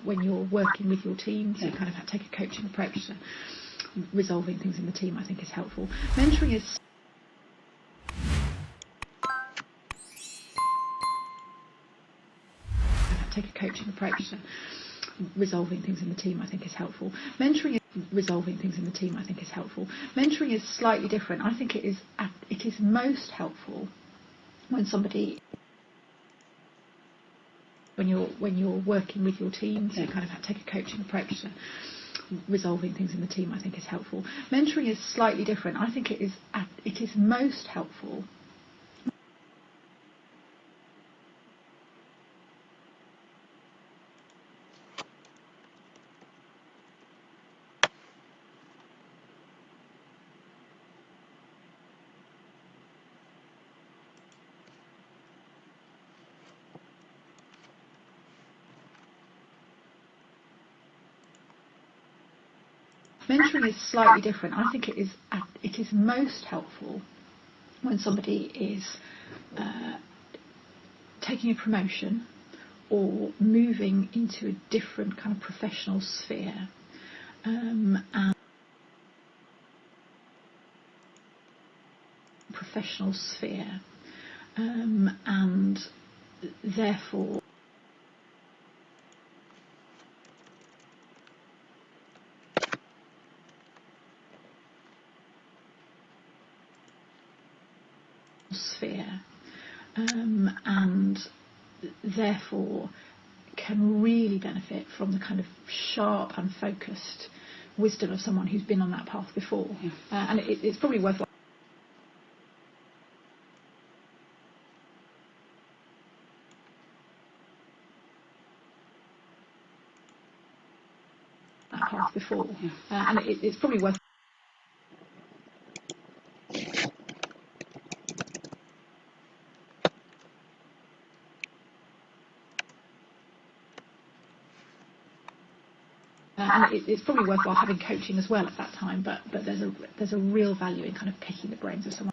when you're working with your team to kind of take a coaching approach to resolving things in the team, I think is helpful. Mentoring is take a coaching approach to resolving things in the team, I think is helpful. Mentoring is slightly different. I think it is most helpful when somebody when you're working with your team to kind of take a coaching approach to resolving things in the team, I think is helpful. Mentoring is slightly different. I think it is most helpful Mentoring is slightly different. I think it is most helpful when somebody is taking a promotion or moving into a different kind of professional sphere, and therefore can really benefit from the kind of sharp and focused wisdom of someone who's been on that path before. And it's probably worthwhile and it's probably worth it's probably worthwhile having coaching as well at that time, but there's a real value in kind of picking the brains of someone.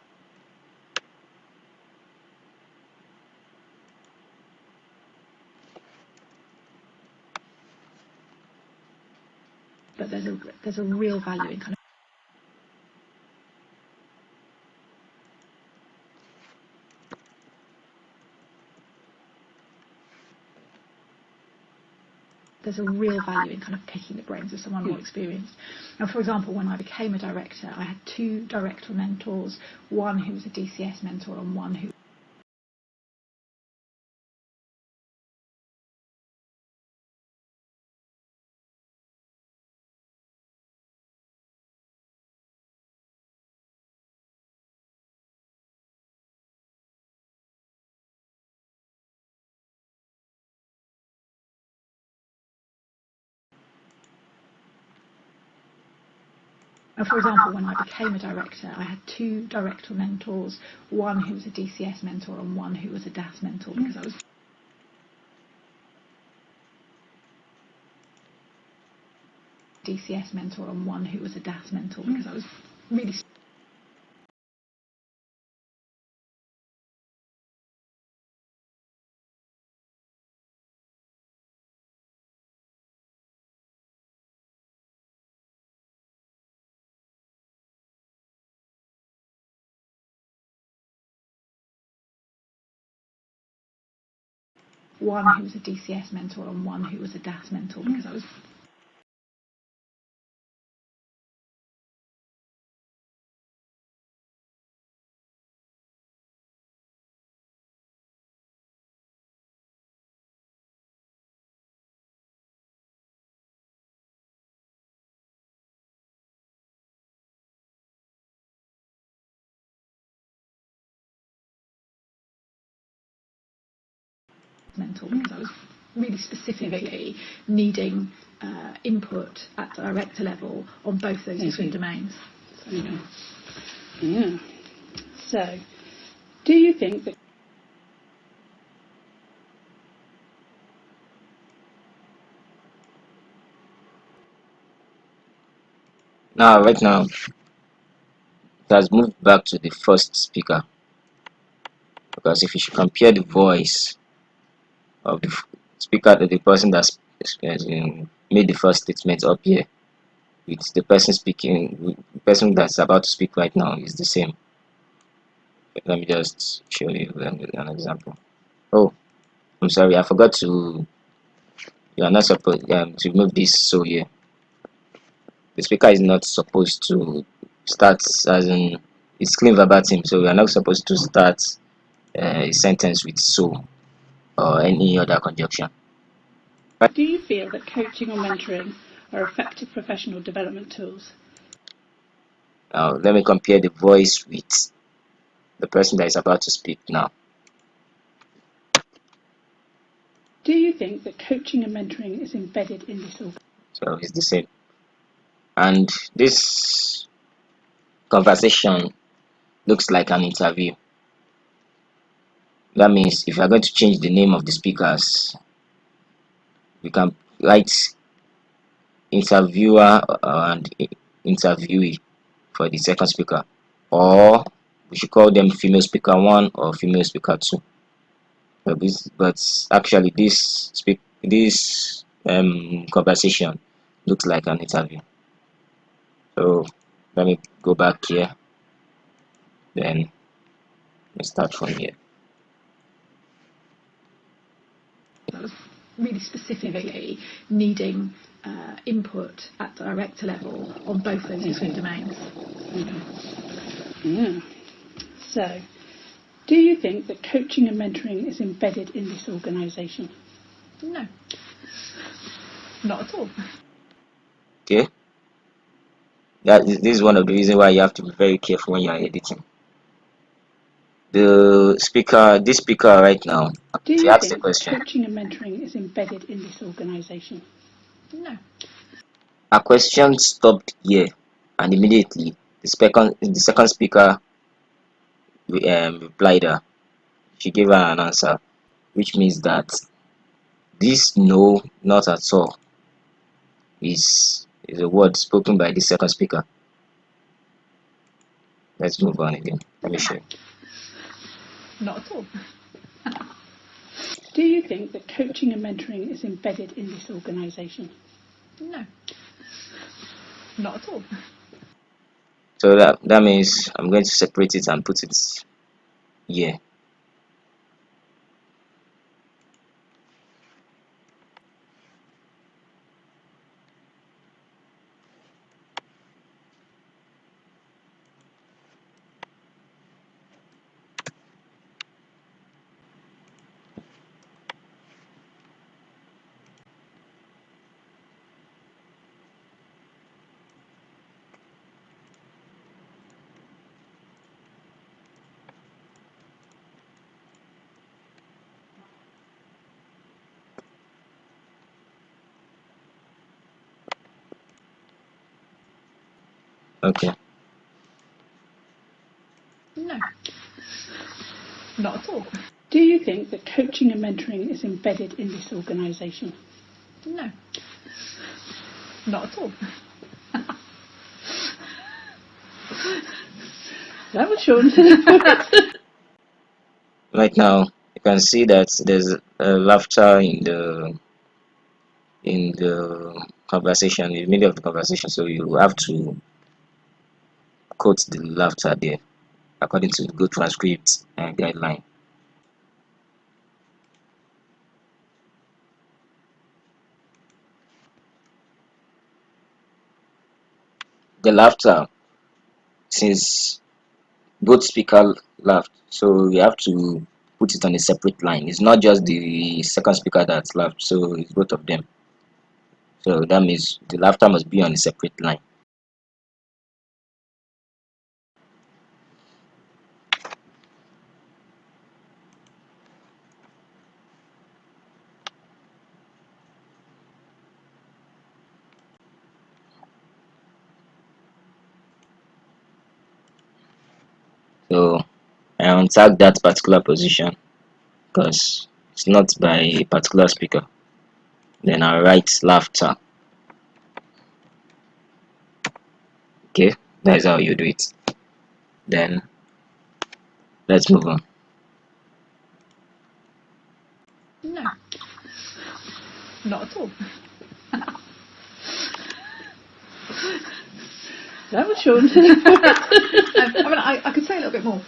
But there's a real value in kind of picking the brains of someone more experienced. Now, for example, when I became a director, I had two director mentors, one who was a DCS mentor and one who for example, when I became a director, I had two director mentors, one who was a DCS mentor and one who was a DAS mentor, because I was really one who was a DCS mentor and one who was a DAS mentor, because I was really specifically needing input at director level on both those different domains. So, do you think that right now, it has moved back to the first speaker, because if you should compare the voice of the speaker to the person that's this person made the first statement up here with the person speaking, with the person that's about to speak right now is the same. Let me just show you an example. Oh, I'm sorry, I forgot to. You are not supposed to remove this. So here, the speaker is not supposed to start as in it's clean verbatim. So we are not supposed to start a sentence with so or any other conjunction. Do you feel that coaching or mentoring are effective professional development tools? Now let me compare the voice with the person that is about to speak now. Do you think that coaching and mentoring is embedded in this organization? So it's the same. And this conversation looks like an interview. That means if you are going to change the name of the speakers, you can write interviewer and interviewee for the second speaker, or we should call them female speaker 1 or female speaker 2. But actually this conversation looks like an interview. So let me go back here, then let's start from here. That was really specifically needing input at director level on both those discrete domains. Yeah. So, do you think that coaching and mentoring is embedded in this organisation? No, not at all. Okay, this is one of the reasons why you have to be very careful when you are editing. This speaker right now, Do she you asked a think that question. coaching and mentoring is embedded in this organisation? No. Her question stopped here, and immediately the second speaker replied her. She gave her an answer, which means that this no, not at all, is a word spoken by the second speaker. Let's move on again. Let me show you. Not at all. Do you think that coaching and mentoring is embedded in this organisation? No, not at all. So that means I'm going to separate it and put it here. Okay. No, not at all. Do you think that coaching and mentoring is embedded in this organisation? No, not at all. That was Sean. Right now, you can see that there's laughter in the conversation, in the middle of the conversation. So you have to quote the laughter there according to the GoTranscript guideline. The laughter, since both speaker laughed, so we have to put it on a separate line. It's not just the second speaker that laughed, so it's both of them. So that means the laughter must be on a separate line. So I untag that particular position because it's not by a particular speaker. Then I write laughter. Okay, that's how you do it. Then let's move on. No, not at all. That was short. I could say a little bit more.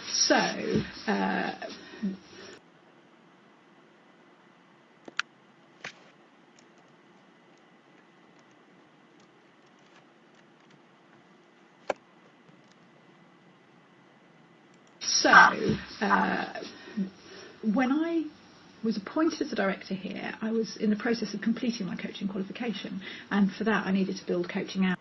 When I was appointed as a director here, I was in the process of completing my coaching qualification, and for that I needed to build coaching out.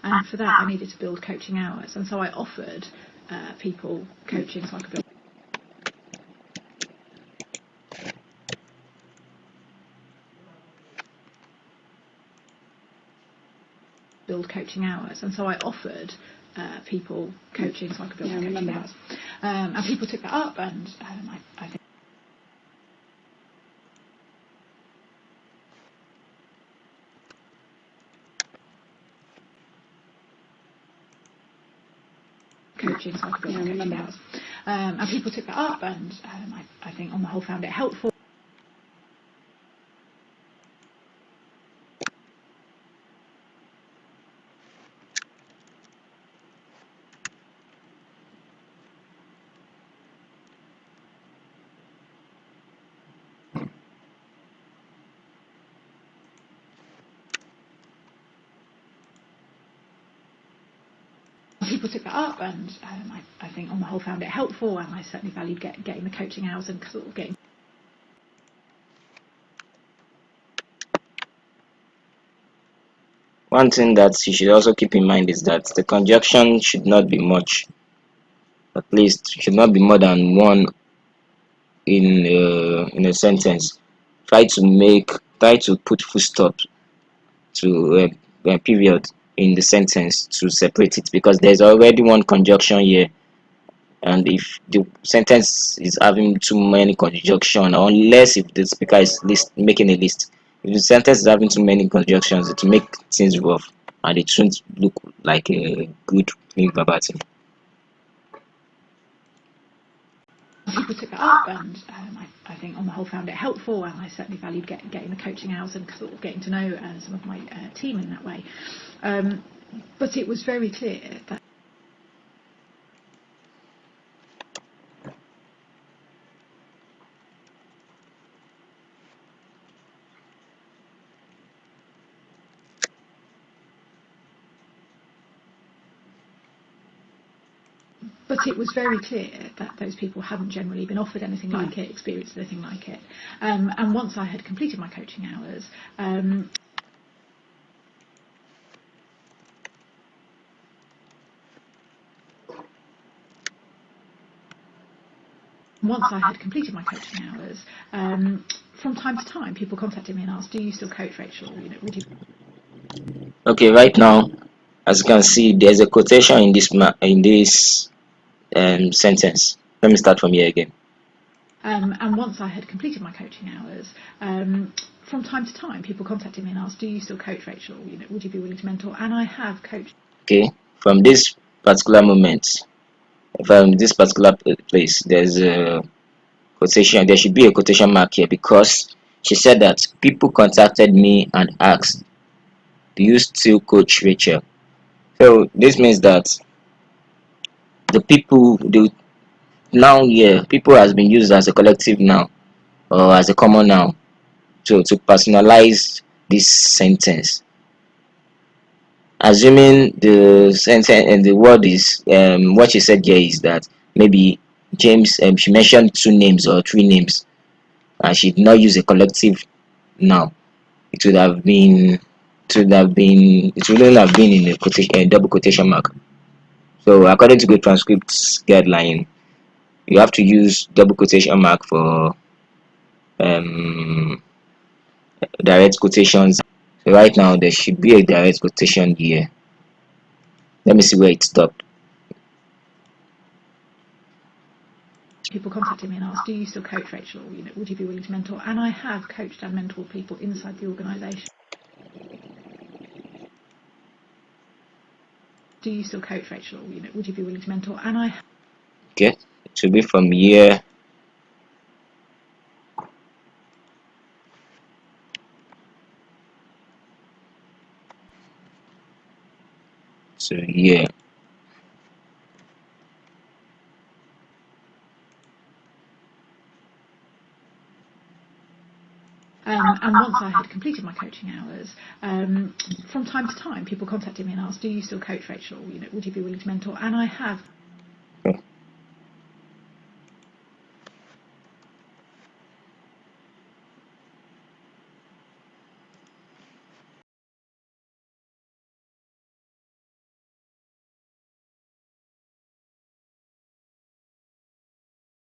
And for that I needed to build coaching hours, and so I offered people coaching so I could build coaching hours, and so I offered people coaching so I could build coaching hours. And people took that up, and I think coaching so I could build coaching hours. And people took that up, and I think on the whole found it helpful. People took that up, and I think on the whole found it helpful, and I certainly valued getting the coaching hours and sort of getting. One thing that you should also keep in mind is that the conjunction should not be much. At least should not be more than one in a sentence. Try to put full stop to a period in the sentence to separate it, because there's already one conjunction here, and if the sentence is having too many conjunction, unless if the speaker is making a list, if the sentence is having too many conjunctions, it will make things rough and it shouldn't look like a good clean verbatim. People took that up, and I think on the whole found it helpful, and I certainly valued getting the coaching hours and sort of getting to know some of my team in that way. But it was very clear that those people hadn't generally been offered anything like it, experienced anything like it. And once I had completed my coaching hours, from time to time, people contacted me and asked, "Do you still coach, Rachel? Would you?" Okay, right now, as you can see, there's a quotation in this sentence. Let me start from here again. And once I had completed my coaching hours, from time to time, people contacted me and asked, "Do you still coach, Rachel? Would you be willing to mentor?" And I have coached. Okay, from this particular moment, from this particular place, there's a quotation. There should be a quotation mark here, because she said that people contacted me and asked, "Do you still coach, Rachel?" So this means that the noun here, people has been used as a collective noun or as a common noun to personalize this sentence. Assuming the sentence and the word is what she said here is that maybe James, she mentioned two names or three names, and she did not use a collective noun. It would have been it wouldn't have been in a double quotation mark. So according to GoTranscript's guideline, you have to use double quotation mark for um, direct quotations. So right now there should be a direct quotation here. Let me see where it stopped. People contacted me and asked, "Do you still coach, Rachel? Would you be willing to mentor?" And I have coached and mentored people inside the organisation. "Do you still coach, Rachel? Would you be willing to mentor?" And I. Okay, to be from year to year. And once I had completed my coaching hours, from time to time, people contacted me and asked, "Do you still coach, Rachel? You know, would you be willing to mentor?" And I have